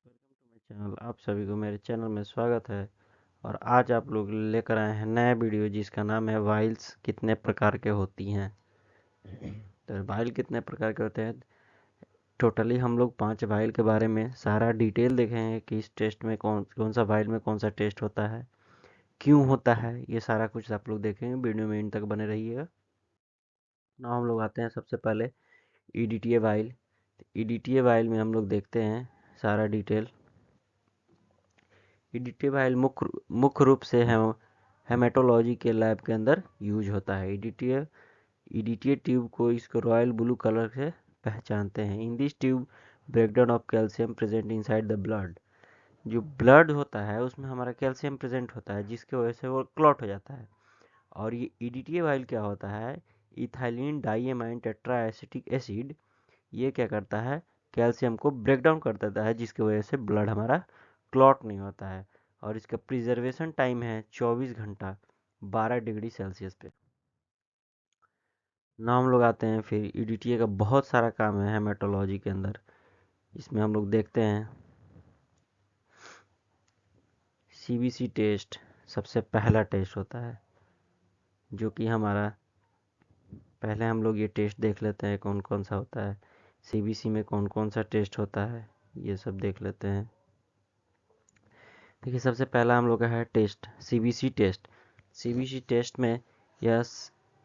Welcome to my channel. आप सभी को मेरे चैनल में स्वागत है। और आज आप लोग लेकर आए हैं नया वीडियो जिसका नाम है वाइल्स कितने प्रकार के होती हैं। तो वाइल कितने प्रकार के होते हैं, टोटली हम लोग 5 वाइल के बारे में सारा डिटेल देखेंगे कि इस टेस्ट में कौन कौन सा वाइल में कौन सा टेस्ट होता है, क्यों होता है, ये सारा कुछ आप लोग देखेंगे। वीडियो में इन तक बने रहिएगा। ना हम लोग आते हैं सबसे पहले ईडीटीए वाइल। ईडीटीए वाइल में हम लोग देखते हैं सारा डिटेल। ईडीटीए वाइल मुख्य रूप से हेमेटोलॉजी के लैब के अंदर यूज होता है। ईडीटीए ट्यूब को इसको रॉयल ब्लू कलर से पहचानते हैं। In this tube breakdown of calcium present inside the blood. जो ब्लड होता है उसमें हमारा कैल्शियम प्रेजेंट होता है, जिसकी वजह से वो क्लॉट हो जाता है। और ये ईडीटीए वाइल क्या होता है, इथाइलिन डाइएमाइन टेट्राएसिटिक एसिड, ये क्या करता है, कैल्शियम को ब्रेक डाउन कर देता है, जिसकी वजह से ब्लड हमारा क्लॉट नहीं होता है। और इसका प्रिजर्वेशन टाइम है 24 घंटा 12 डिग्री सेल्सियस पे। ना हम लोग आते हैं फिर ईडीटीए का बहुत सारा काम है हेमेटोलॉजी के अंदर। इसमें हम लोग देखते हैं सीबीसी टेस्ट सबसे पहला टेस्ट होता है, जो कि हमारा, पहले हम लोग ये टेस्ट देख लेते हैं कौन कौन सा होता है, सीबीसी में कौन कौन सा टेस्ट होता है, ये सब देख लेते हैं। देखिए, सबसे पहला हम लोग का है test CBC test. CBC test में यह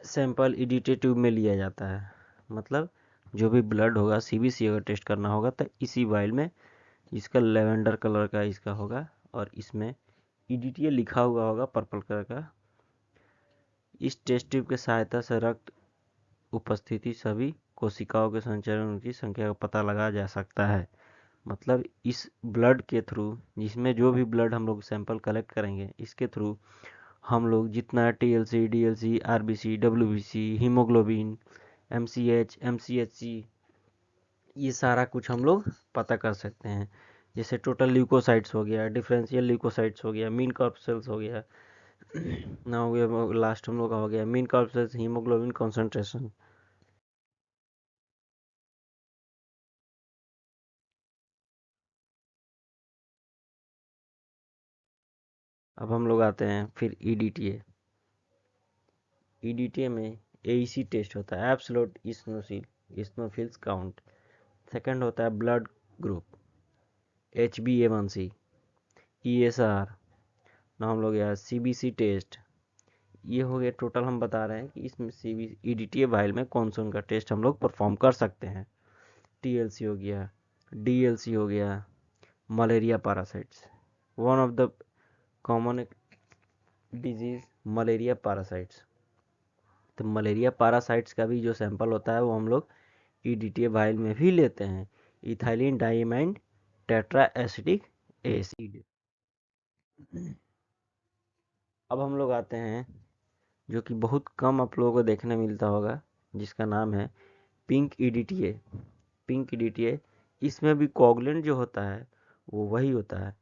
सैंपल ईडीटी ट्यूब में लिया जाता है। मतलब जो भी ब्लड होगा, सीबीसी अगर टेस्ट करना होगा तो इसी वाइल में, इसका लेवेंडर कलर का इसका होगा और इसमें ईडीटी लिखा हुआ होगा पर्पल कलर का। इस टेस्ट ट्यूब की सहायता से रक्त उपस्थिति सभी कोशिकाओं के संचरण की संख्या का पता लगाया जा सकता है। मतलब इस ब्लड के थ्रू, जिसमें जो भी ब्लड हम लोग सैंपल कलेक्ट करेंगे, इसके थ्रू हम लोग जितना TLC, DLC, RBC, WBC, haemoglobin, MCH, MCHC, ये सारा कुछ हम लोग पता कर सकते हैं। जैसे टोटल ल्यूकोसाइट्स हो गया, डिफरेंशियल ल्यूकोसाइट्स हो गया, मीन कॉर्पसेल्स हो गया, ना हो गया लास्ट हम लोग का हो गया मीन कॉर्पसेल्स हीमोग्लोबिन कॉन्सेंट्रेशन। अब हम लोग आते हैं फिर ईडीटीए। ईडीटीए में एईसी टेस्ट होता है, एब्सोल्यूट इस्नोफिल्स काउंट। सेकंड होता है ब्लड ग्रुप, HbA1c, ESR। ना हम लोग यार सीबीसी टेस्ट। ये हो गया टोटल, हम बता रहे हैं कि इसमें सीबी ईडीटीए वाइल में कौन सा उनका टेस्ट हम लोग परफॉर्म कर सकते हैं। टीएलसी हो गया, डीएलसी हो गया, malaria parasites, one of the common disease malaria parasites. तो मलेरिया पैरासाइट्स का भी जो सैंपल होता है वो हम लोग ईडीटीए वाइल में भी लेते हैं। Ethylene diamine tetra acetic acid. अब हम लोग आते हैं जो कि बहुत कम आप लोगों को देखने मिलता होगा, जिसका नाम है पिंक ईडीटीए। पिंक ईडीटीए, इसमें भी कोगुलेंट जो होता है वो वही होता है,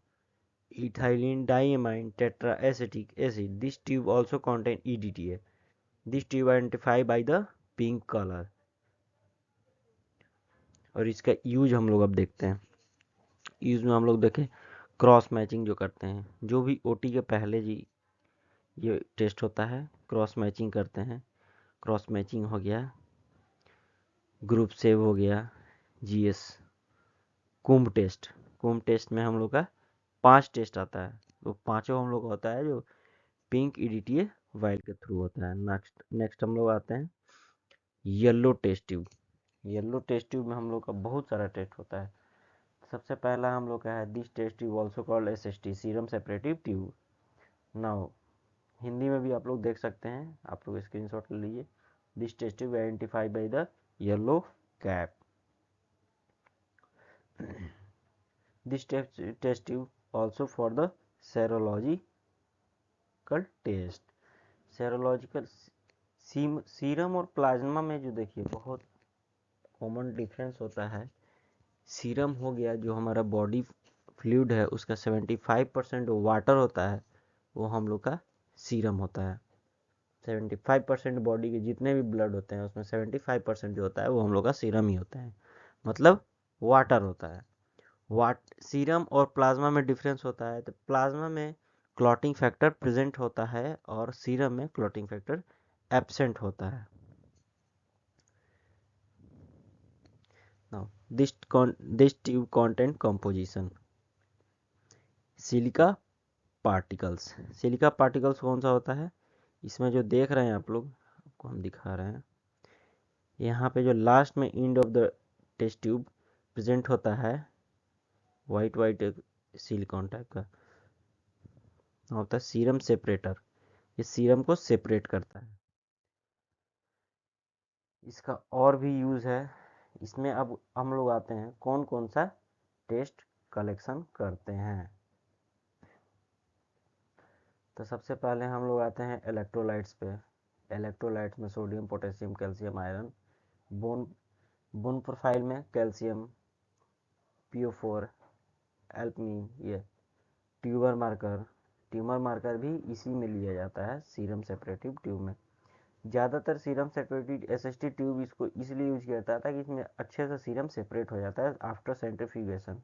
ethylene diamine tetra acetic acid. This tube also contain EDTA. This tube identify by the pink colour. और इसका यूज हम लोग अब देखते हैं। यूज में हम लोग देखें क्रॉस मैचिंग जो करते हैं, जो भी ओटी के पहले जी ये टेस्ट होता है, क्रॉस मैचिंग करते हैं। क्रॉस मैचिंग हो गया, ग्रुप सेव हो गया, जीएस। कुंभ टेस्ट, कुंभ टेस्ट में हम लोग का 5 टेस्ट आता है। तो पांचों हम लोग होता है जो पिंक ईडीटीए वाइल के थ्रू होता है। नेक्स्ट नेक्स्ट हम लोग आते हैं yellow test tube. Yellow test tube में हम लोग का बहुत सारा टेस्ट होता है। सबसे पहला हम लोग का है this test tube also called SST, serum separative tube. Now Hindi में भी आप लोग देख सकते हैं, आप लोग स्क्रीनशॉट ले लीजिए। This test tube identified by the yellow cap. This test tube also for the serological test. Serological serum और प्लाज्मा में जो देखिए बहुत कॉमन डिफरेंस होता है। सीरम हो गया जो हमारा बॉडी फ्लूइड है, उसका 75% वाटर होता है, वो हम लोग का सीरम होता है। 75% बॉडी के जितने भी ब्लड होते हैं उसमें 75% जो होता है वो हम लोग का सीरम ही होता है, मतलब वाटर होता है। वाट सीरम और प्लाज्मा में डिफरेंस होता है, तो प्लाज्मा में क्लॉटिंग फैक्टर प्रेजेंट होता है और सीरम में क्लॉटिंग फैक्टर एब्सेंट होता है। Now this tube content composition. Silica particles. Silica particles कौन सा होता है, इसमें जो देख रहे हैं आप लोग, आपको हम दिखा रहे हैं, यहाँ पे जो लास्ट में end of the test tube present होता है, वाइट वाइट सिलिकॉन टाइप का होता है, सीरम सेपरेटर। ये सीरम को सेपरेट करता है। इसका और भी यूज़ है इसमें। अब हम लोग आते हैं कौन कौन सा टेस्ट कलेक्शन करते हैं। तो सबसे पहले हम लोग आते हैं इलेक्ट्रोलाइट्स पे। इलेक्ट्रोलाइट्स में sodium, potassium, calcium, iron. Bone bone profile में कैल्शियम, PO4, एल्पमीन। ये ट्यूमर मार्कर भी इसी में लिया जाता है, सीरम सेपरेटिव ट्यूब में। ज़्यादातर सीरम सेपरेटेड SST ट्यूब इसको इसलिए यूज किया जाता है कि इसमें अच्छे से सीरम सेपरेट हो जाता है आफ्टर सेंट्रीफ्यूगेशन।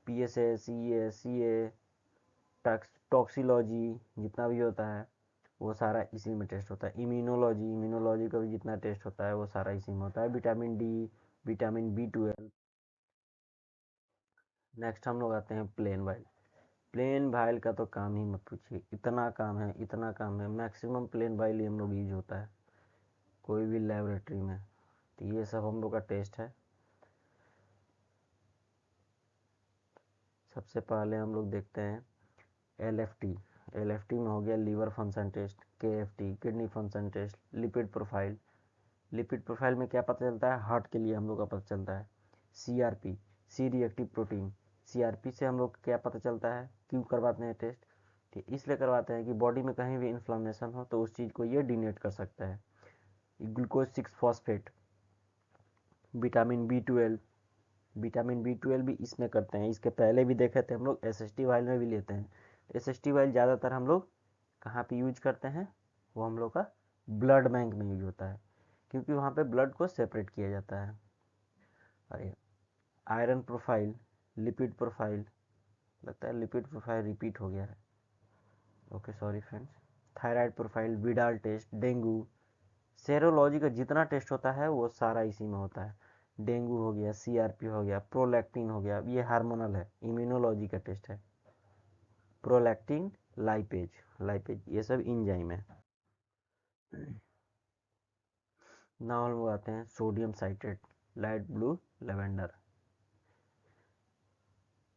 PSA, CA, टॉक्सिलॉजी जितना भी होता है वो सारा इसी में टेस्ट होता है। इम्यूनोलॉजी का भी जितना टेस्ट होता है वो सारा इसी में होता है। Vitamin D, vitamin B12। Next हम लोग आते हैं प्लेन वाइल। प्लेन वाइल का तो काम ही मत पूछिए, इतना काम है, मैक्सिमम प्लेन वाइल ही हम लोग यूज होता है कोई भी लेबोरेटरी में। तो ये सब हम लोग का टेस्ट है। सबसे पहले हम लोग देखते हैं LFT। LFT में हो गया liver function test, KFT kidney function test, lipid profile. Lipid profile में क्या पता चलता है, हार्ट के लिए हम लोग का पता चलता है। CRP, C reactive protein. CRP से हम लोग क्या पता चलता है, क्यों करवाते हैं टेस्ट, ठीक इसलिए करवाते हैं कि बॉडी में कहीं भी इन्फ्लामेशन हो तो उस चीज़ को ये डिनेट कर सकता है। Glucose 6 phosphate. विटामिन B12 भी इसमें करते हैं। इसके पहले भी देखे थे हम लोग, SST वाइल में भी लेते हैं। SST वाइल ज़्यादातर हम लोग कहाँ पे यूज करते हैं, वो हम लोग का ब्लड बैंक में यूज होता है, क्योंकि वहाँ पे ब्लड को सेपरेट किया जाता है। अरे आयरन प्रोफाइल, लिपिड प्रोफाइल, लगता है लिपिड प्रोफाइल रिपीट हो गया है, okay sorry friends. Thyroid profile, Widal test, dengue. Serology का जितना टेस्ट होता है वो सारा इसी में होता है। डेंगू हो गया, CRP हो गया, प्रोलैक्टिन हो गया, ये हार्मोनल है। इम्यूनोलॉजी का टेस्ट है प्रोलैक्टिन, लाइपेज ये सब इंजाइम है। नाउ हम आते हैं sodium citrate, light blue lavender.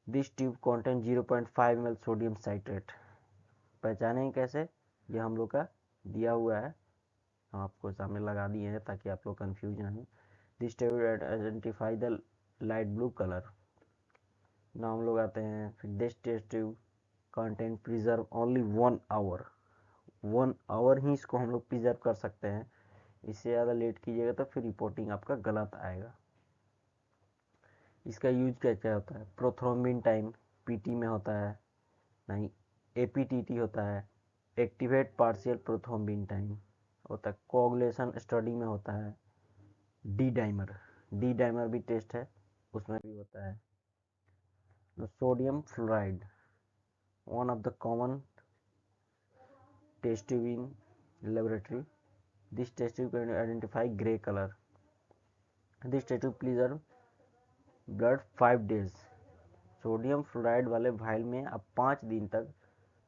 This tube content 0.5 ml sodium citrate. पहचानें कैसे, ये हम लोग का दिया हुआ है, हम आपको सामने लगा दिए हैं ताकि आप लोग कंफ्यूज ना हो। This tube identify the light blue colour. ना हम लोग आते हैं फिर this test tube content preserve only 1 hour. 1 hour ही इसको हम लोग प्रिजर्व कर सकते हैं, इससे ज़्यादा लेट कीजिएगा तो फिर रिपोर्टिंग आपका गलत आएगा। इसका यूज क्या क्या होता है, प्रोथ्रोम्बिन टाइम PT में होता है, नहीं APTT होता है, एक्टिवेट पार्शियल प्रोथ्रोम्बिन टाइम होता है, कोगुलेशन स्टडी में होता है, डी डाइमर भी टेस्ट है उसमें भी होता है। Sodium fluoride, one of the common test tube in laboratory. This test tube can identify grey colour. This test tube preserve blood 5 days। Sodium fluoride वाले वाइल में आप 5 दिन तक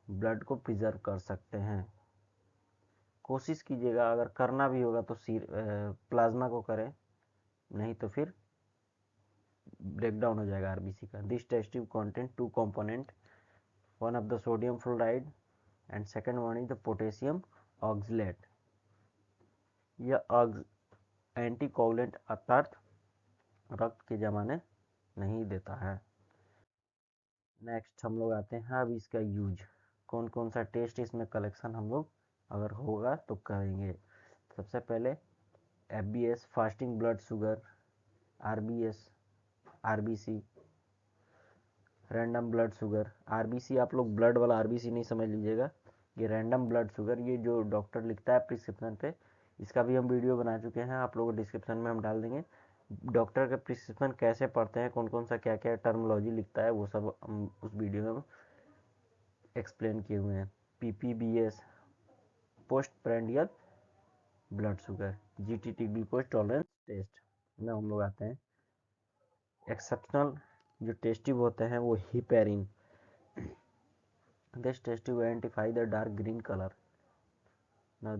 ब्लड को प्रिजर्व कर सकते हैं। कोशिश कीजिएगा, अगर करना भी होगा तो प्लाज्मा को करें, नहीं तो फिर ब्रेक डाउन हो जाएगा RBC का। This test tube content 2 component, one of the sodium fluoride and second one is the potassium oxalate. यह एंटीकोगुलेंट अर्थात रक्त के जमाने नहीं देता है। नेक्स्ट हम लोग आते हैं अब इसका यूज, कौन कौन सा टेस्ट इसमें कलेक्शन हम लोग अगर होगा तो करेंगे। सबसे पहले FBS fasting blood sugar, RBS RBC random blood sugar. RBC आप लोग ब्लड वाला RBC नहीं समझ लीजिएगा, ये रैंडम ब्लड शुगर, ये जो डॉक्टर लिखता है प्रिस्क्रिप्शन पे, इसका भी हम वीडियो बना चुके हैं, आप लोगों को डिस्क्रिप्शन में हम डाल देंगे। डॉक्टर का प्रिस्क्रिप्शन कैसे पढ़ते हैं, कौन कौन सा क्या क्या टर्मोलॉजी लिखता है, वो सब हम उस वीडियो में एक्सप्लेन किए हुए हैं। PPBS post prandial blood sugar, GTT glucose tolerance test में हम लोग आते हैं। एक्सेप्शनल जो टेस्ट ट्यूब होते हैं वो heparin, this test tube identify the dark green colour. Now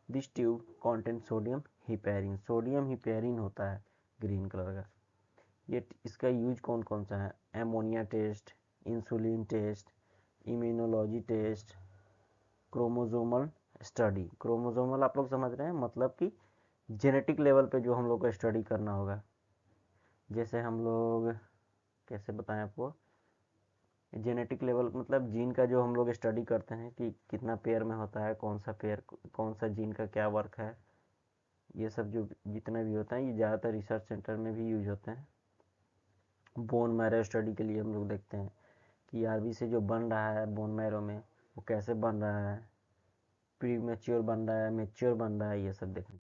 this tube content sodium heparin, sodium heparin होता है ग्रीन कलर का। ये इसका यूज कौन कौन सा है, ammonia test, insulin test, immunology test, chromosomal study. Chromosomal आप लोग समझ रहे हैं, मतलब कि जेनेटिक लेवल पे जो हम लोग को स्टडी करना होगा। जैसे हम लोग कैसे बताएं आपको, जेनेटिक लेवल मतलब जीन का जो हम लोग स्टडी करते हैं कि कितना पेयर में होता है, कौन सा पेयर, कौन सा जीन का क्या वर्क है, ये सब जो जितना भी होता है ये ज़्यादातर रिसर्च सेंटर में भी यूज होते हैं। बोन मैरो स्टडी के लिए हम लोग देखते हैं कि आरबी से जो बन रहा है बोन मैरो में वो कैसे बन रहा है, प्री मेच्योर बन रहा है, मेच्योर बन रहा है, ये सब देखते हैं।